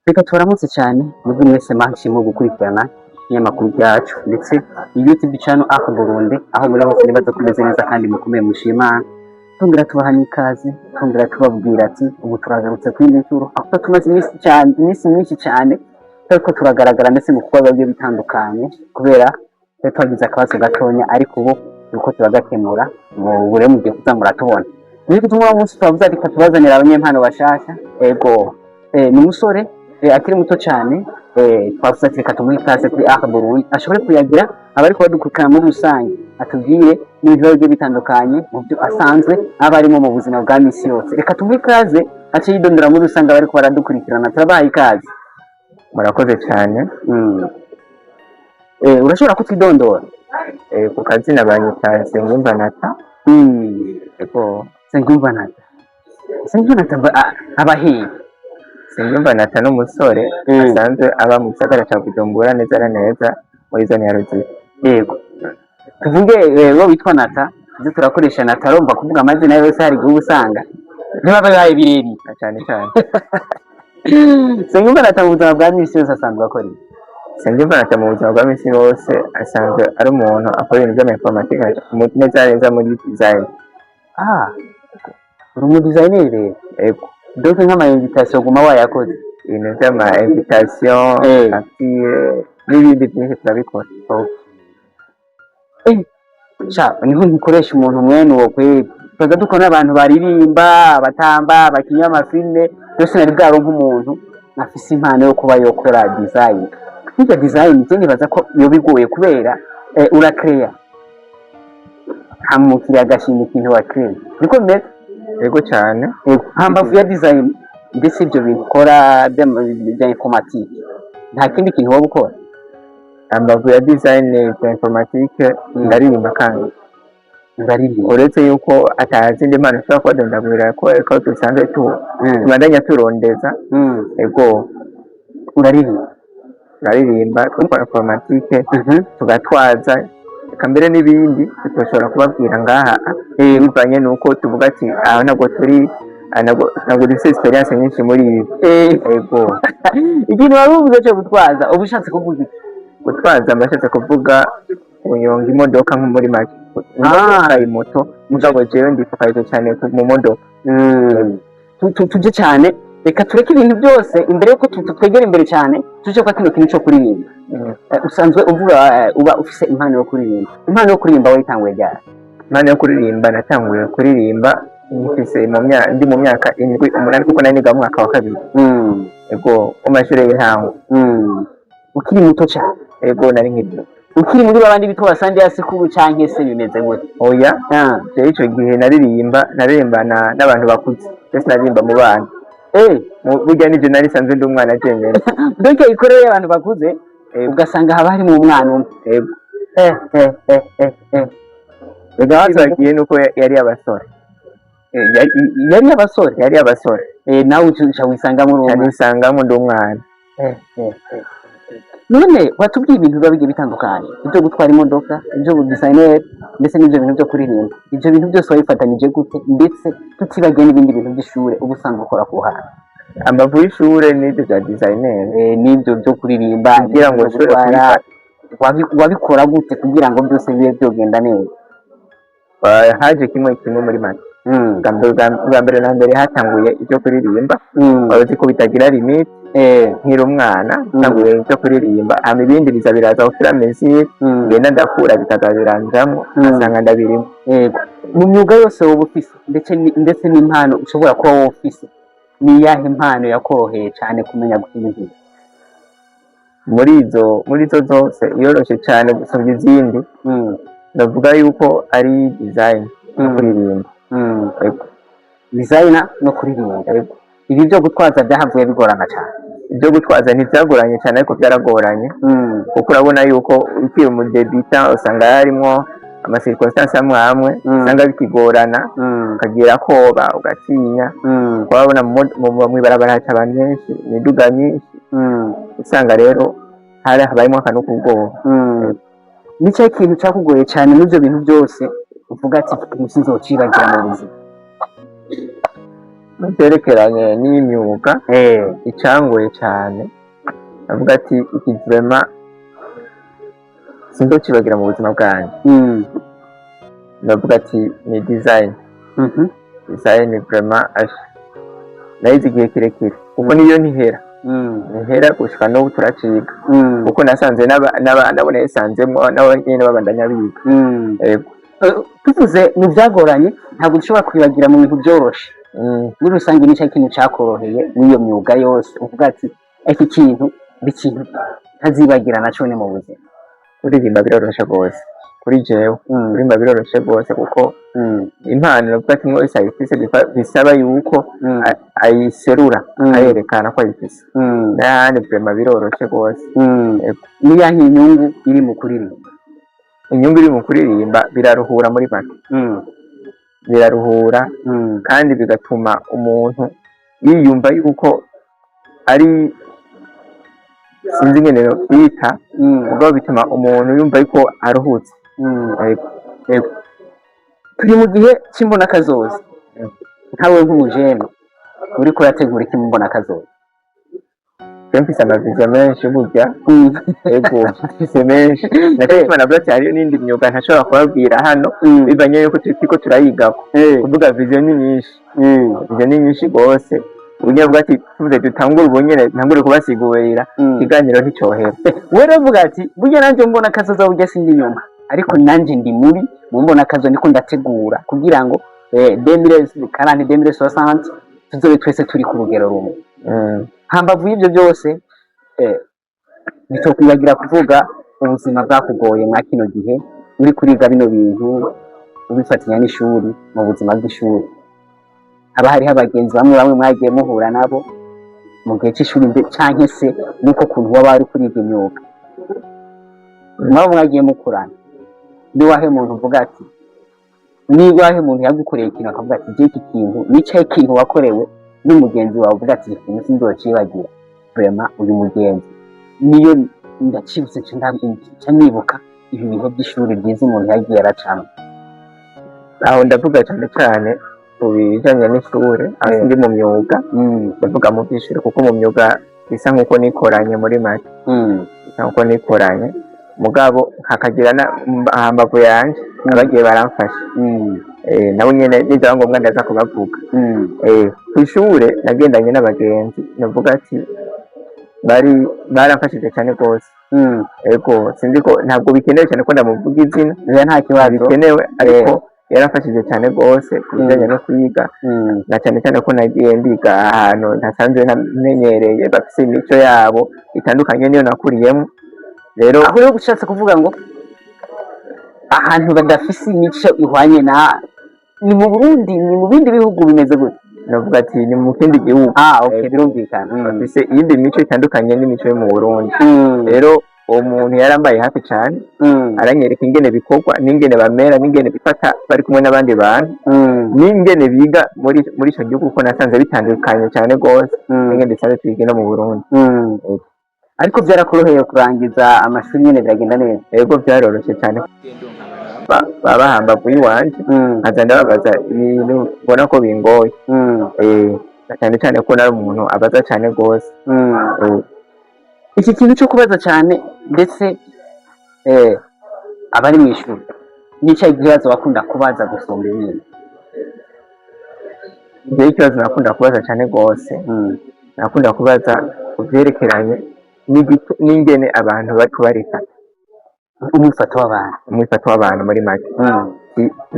Reka turamutse cyane mubwo mwese mwashimwe gukurikirana ikinyamakuru cyacu ndetse YouTube channel Aka Burundi aho muri hose nibaza kumeze neza kandi mukomeye mushima tongera tubaha ikaze tongera tubabwira ati ubu turagarutse kuri inturo aho tumaze iminsi myinshi cyane ariko turagaragara ndetse mu kuba bagiye bitandukanye kubera twagize akabazo gatonya ariko ubu nuko turagakemura mu bure mu gihe kuzamura tubona niko tumwe munsi twavuze ati katubazanira abanyempano bashasha ego ni umusore akiri muto cyane twavuze ati reka tumuhe ikaze kuri Aka Burundi ashobore kuyagira abari kubadukurikirana muri rusange atubwire n'ibintu bigiye bitandukanye mu byo asanzwe aba arimo mu buzima bwa misi yose reka tumuhe ikaze ace yidondora muri rusange abari kubadukurikirana turabaha ikaze murakoze cyane urashobora kutwidondora ku kazina banyita Nsengiyumva Nata Nsengiyumva Nata abahiye Nsengiyumva Nata n'umusore asanzwe aba mu gisagara cya Bujumbura neza na neza muri zone ya Ruziba. Yego tuvuge wo witwa Nata ibyo turakoresha Nata romba kuvuga amazina yose hari guha usanga ntibabaye bireri cyane cyane. Nsengiyumva Nata mu buzima bwa misi yose asanzwe akora Nsengiyumva Nata mu buzima bwa misi yose asanzwe ari umuntu akora ibintu by'amainformatique neza muri design. uri umu designer rero Yego donc nk'ama invitation guma wayakoze ibintu by'ama invitation n'ibindi byinshi turabikora. niho nkoresha umuntu mwene uwo kwe twaza dukora abantu baririmba batamba bakinya amafilme byose nari bwaro nk'umuntu afise impano yo kuba yokora design kwiga design cyane baza ko yo bigoye kubera urakreya hamukira agashimira ikintu wakreya niko mbere Yego cyane hambavu ya design ndetse ibyo bikora bya informatique nta kindi kintu wo gukora hambavu ya design ya informatique ndaririmba kandi ndaririmba uretse yuko atazindi mpano ushobora kubadondagurira ko dusanzwe tubandanya turondeza. Yego uraririmba twakora informatique tugatwaza kambere n'ibindi tushobora kubabwira ngaha bivanye nuko tuvuga ati aho ntabwo turi ntabwo dufite experience nyinshi muri ibi. Yego ikintu wari uvuze cyo gutwaza ubushatse kuvuga gutwaza mbashatse kuvuga unyonga imodoka nko muri make moto mugabo jewe ndifakaje cyane mu modoka. tuje cyane reka tureke ibintu byose imbere yuko twegera imbere cyane tuje kwa kino kintu cyo kuririmba usanzwe uvuga uba ufise impano yo kuririmba wayitanguye ryari? Impano yo kuririmba natanguye kuririmba nifise ndi mu myaka 7-8 kuko nari niga mu mwaka wa 2. Yego amashuri y'intango ukiri muto cyane. Yego nari nkiri ukiri muri babandi bito basandi hasi kuru cyanke se bimeze gute? Oya icyo gihe naririmbana n'abantu bakuze ndetse naririmba mu bana burya n'ibyo nari sanzwe ndi umwana jenyine donc ikoreye abantu bakuze ugasanga haba hari mu mwana umwe. Yego bazagiye nuko yari abasore yari abasore nawe uca wisangamo ndi umwana. none watubwiye ibintu biba bigiye bitandukanye ibyo gutwara imodoka ibyo designer ndetse n'ibyo bintu byo kuririmba ibyo bintu byose wabifatanije gute ndetse tutibagiye n'ibindi bintu by'ishure uba usanga ukora ku ruhande ambavu y'ishure n'ibyo bya designer n'ibyo byo kuririmba kugira ngo wabikora gute kugira ngo byose bibe byogenda neza? Haje kimwe muri make bwa mbere na mbere hatanguye ibyo kuririmba bazi ko bitagira limite nkiri umwana tanguye ibyo kuririmba ibindi biraza gufira mesi ngenda ndakura bikazabiranzamo asanga ndabirimo. Mu myuga yose wowe ufise ndetse n'impano ushobora kuba wowe ufise ni yahe impano yakoroheye cyane kumenya guhindura? muri izo zose yoroshe cyane gusumba izindi ndavuga yuko ari design no kuririmba. Design no kuririmba. Ibi byo gutwaza byahavuye bigorana cyane? Ibyo gutwaza ntibyagoranye cyane ariko byaragoranye kuko urabona yuko ukiri mu debita usanga harimo amacirconstance amwe usanga bikigorana ukagira koba ugatinya wabona mu ibarabara haca abantu benshi imiduga myinshi usanga rero habayemo akantu k'ubwoba. Nicyo kintu cyakugoye cyane n'ibyo bintu byose uvuga ati ikintu sinzocibagira mu buzima? byerekeranye n'imyuga icangoye cyane avuga ati iki vraiment sinzo kibagira mu buzima bwanjye ndavuga ati ni design design vraiment nayize igihe kirekire kuko niyo ntihera gushika n'ubu turaciga kuko nasanze nabona yasanzemo nabo nyine babandanya biga tuvuze mu byagoranye ntabwo dushobora kwibagira mu bintu byoroshe muri rusange nicyo kintu cyakoroheye n'iyo myuga yose uvuga ati iki kintu bikintu ntazibagira naco ne mu buzima kuririmba biroroshe rwose kuri jewe kuririmba biroroshe rwose kuko impano navuga ati mwese ayifise bisaba yuko ayiserura ayerekana ko ayifise n'ahandi vraiment biroroshe rwose niya inyungu iri mu kuririmba inyungu iri mu kuririmba biraruhura muri make biraruhura kandi bigatuma umuntu yiyumva yuko ari sinzi ingene kwita ubwo bituma umuntu yumva yuko aruhutse turi mu gihe cy'imbona kazoza nkawe nk'umujene uri kurategura iki mbona kazoza mfise amaviza menshi burya mfise menshi natuma navuga ati hariyo n'indi myuga ntashobora kubabwira hano bivanye yuko turiko turayigako kuvuga viziyo ni nyinshi rwose uburyo bwa ati tuvuze dutangura ubunyene ntangure kubasigurira ikiganiro nticyohera wera vuga ati burya nanje mbona kazoza burya sindi nyuma ariko nanje ndi muri mu mbona kazo niko ndategura kugira ngo 2040 tuzobe twese turi ku rugero rumwe hambavu y'ibyo byose bitokwibagira kuvuga ubuzima bwakugoye mwa kino gihe uri kuriga bino bintu ubifatanya n'ishuri mu buzima bw'ishuri haba hariho abagenzi bamwe mwagiye muhura nabo mu gihe cy'ishuri canke se nuko kuntu waba ari kuriga imyuga mwaba mwagiye mukurana ni wahe muntu uvuga ati niwahe muntu yagukoreye ikintu akavuga ati je iki kintu nicaye ikintu wakorewe n'umugenzi wawe uvuga ati ikintu sinzocibagira vraiment uyu mugenzi niyo ndacibutse nibuka ibi bihe by'ishuri byiza umuntu yagiye aracamo aho ndavuga cyane ubijanye n'ishure hasi ndi mu myuga ndavuga mu by'ishure kuko mu myuga bisa nk'uko nikoranye muri make bisa nk'uko nikoranye mugabo hakagira hambavu yanje abagiye baramfasha nabo nyene niza ngombwa ndaza kubavuga kw'ishure nagendanye n'abagenzi navuga ati baramfashije cyane rwose sinzi ko ntabwo bikenewe cyane ko ndamuvuga izina nta kibazo bikenewe ariko yarafashije cyane rwose ku bijyanye no kwiga na cyane ko nagiye ndiga ahantu ntasanzwe namenyereye bafite imico yabo itandukanye niyo nakuriyemo rero aho rero gushatse kuvuga ngo ahantu badafise imico ihwanye ni mu Burundi ni mu bindi bihugu bimeze gute navuga ati ni mu kindi gihugu okay birumvikana bafise iyindi mico itandukanye n'imico yo mu Burundi rero uwo muntu yarambaye hafi cyane aranyereka ingene bikorwa n'ingene bamera n'ingene bifata bari kumwe n'abandi bantu n'ingene biga muri icyo gihugu kuko nasanze bitandukanye cyane rwose n'ingene bisanzwe twiga no mu Burundi ariko byarakoroheye kurangiza amashuri nyene biragenda neza yego byaroroshye cyane baba hambavu iwanje nkaza ndababaza ibintu mbona ko bingoye cyane ko nari umuntu abaza cyane rwose iki kintu cyo kubaza cyane ndetse abari mu ishuri nicyo ikibazo bakunda kubaza gusumba ibindi igihe ikibazo nakunda kubaza cyane rwose nakunda kubaza ku byerekeranye n'ingene abantu bari kubarifata umwifato w'abantu muri make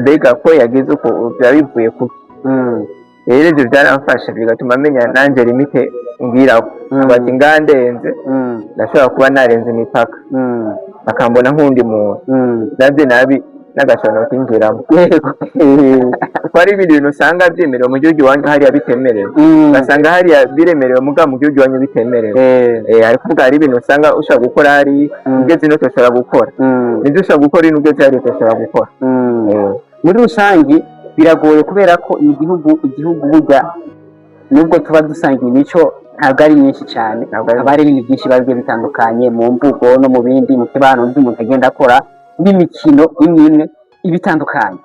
mbega ko yageze uko biba bivuye kuki rero ibyo byaramfasha bigatuma menya nanjye limite mbwiraho bati ngandenze ndashobora kuba narenze imipaka bakambona nk'undi muntu nabyo nabi n'agashono kinjiramo kuko hari ibindi bintu usanga byemerewe mu gihugu iwanyu hariya bitemerewe ugasanga hariya biremerewe mugabo mu gihugu iwanyu bitemerewe ari kuvuga hari ibintu usanga ushobora gukora hari ugeze ino ushobora gukora nibyo ushobora gukora ino ugeze hariya ushobora gukora muri rusange biragoye kubera ko igihugu burya nubwo tuba dusanga imico ntabwo ari myinshi cyane haba hari ibintu byinshi biba bitandukanye mu mvugo no mu bindi mu kibano by'umuntu agenda akora n'imikino imwe iba itandukanye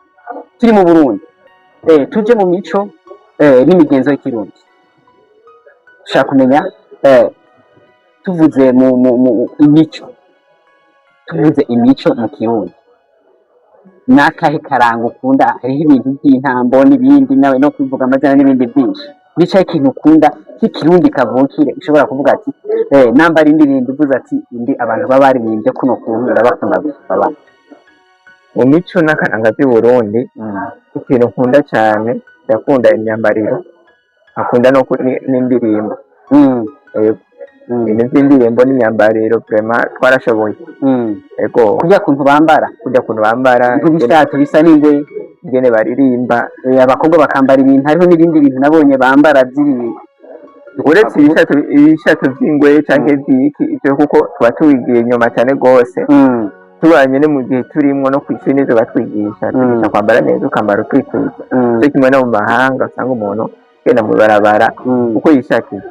turi mu Burundi tuje mu mico n'imigenzo y'ikirundi ushaka kumenya tuvuze mu imico tuvuze imico mu kirundi nakahe karanga ukunda hariho ibintu by'intambo n'ibindi nawe no kuvuga amazina n'ibindi byinshi bicaye ikintu ukunda cy'ikirundi kavukire ushobora kuvuga ati namba ari indirimbo uvuze ati indi abantu baba baririmbye kuno kuntu urabakunda gusaba mu mico n'akaranga by'u Burundi ikintu nkunda cyane ndakunda imyambariro akunda no n'indirimbo ibintu by'indirimbo n'imyambariro vraiment twarashoboye ego kujya kuntu bambara nk'ibishato bisa n'ingwe ingene baririmba abakobwa bakambara ibintu hariho n'ibindi bintu nabonye bambara by'ibintu uretse ibishato by'ingwe cyangwa iby'iki ibyo kuko tuba tubigiye inyuma cyane rwose tubanye no mu gihe turimo no ku isi neza batwigisha twigisha kwambara neza ukambara ukikwiza cyo kimwe no mu mahanga usanga umuntu genda mu barabara uko yishakiye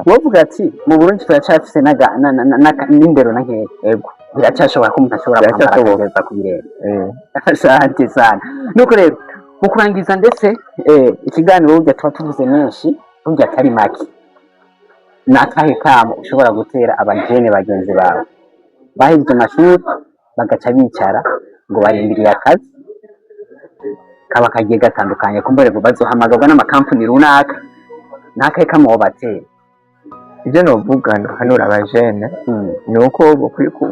wovuga ati mu Burundi turacyafise n'indero na nkeke ego biracashobora ko umuntu ashobora kwambara kubireba asante sana nuko rero mu kurangiza ndetse ikiganiro burya tuba tuvuze menshi burya atari make nakahe kamo ushobora gutera abajene bagenzi bawe bahejeje amashuri bagaca bicara ngo barindiriye akazi kaba kagiye gatandukanye kumbere ngo bazohamagarwa n'amakampani runaka nakahe kamo wobatera ibyo novuga hanura abajene ni uko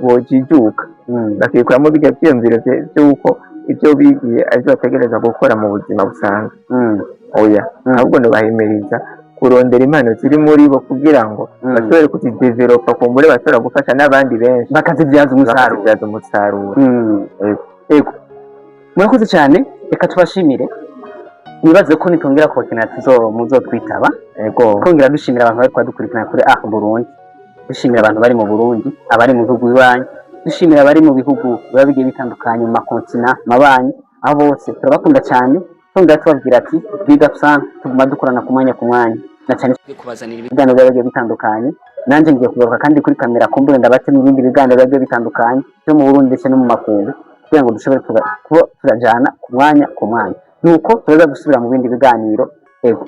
bojijuka bakikuramo bijya byiyumviro by'uko ibyo bigiye aribyo bategereza gukora mu buzima busanzwe oya ahubwo ntibahimiriza kurondera impano ziri muri bo kugira ngo bashobore kuzidevelopa kumbure bashobora gufasha n'abandi benshi bakazibyaza umusaruro ego murakoze cyane reka tubashimire nibaze ko nitongera kubakina muzotwitaba ego kongera dushimira abantu bari kwadukurikirana kuri Burundi dushimira abantu bari mu Burundi abari mu bihugu bibanyi dushimira abari mu bihugu biba bigiye bitandukanye mu makontina mabanyi aho bose turabakunda cyane tongera tubabwira ati big up sana tuguma dukorana ku mwanya na cyane kubazanira ibiganiro bigiye bitandukanye nanjye ngiye kugaruka kandi kuri kamera kumbure ndabate n'ibindi biganiro bigiye bitandukanye byo mu Burundi ndetse no mu makungu kugira ngo dushobore turajana ku mwanya nuko turaza gusubira mu bindi biganiro ego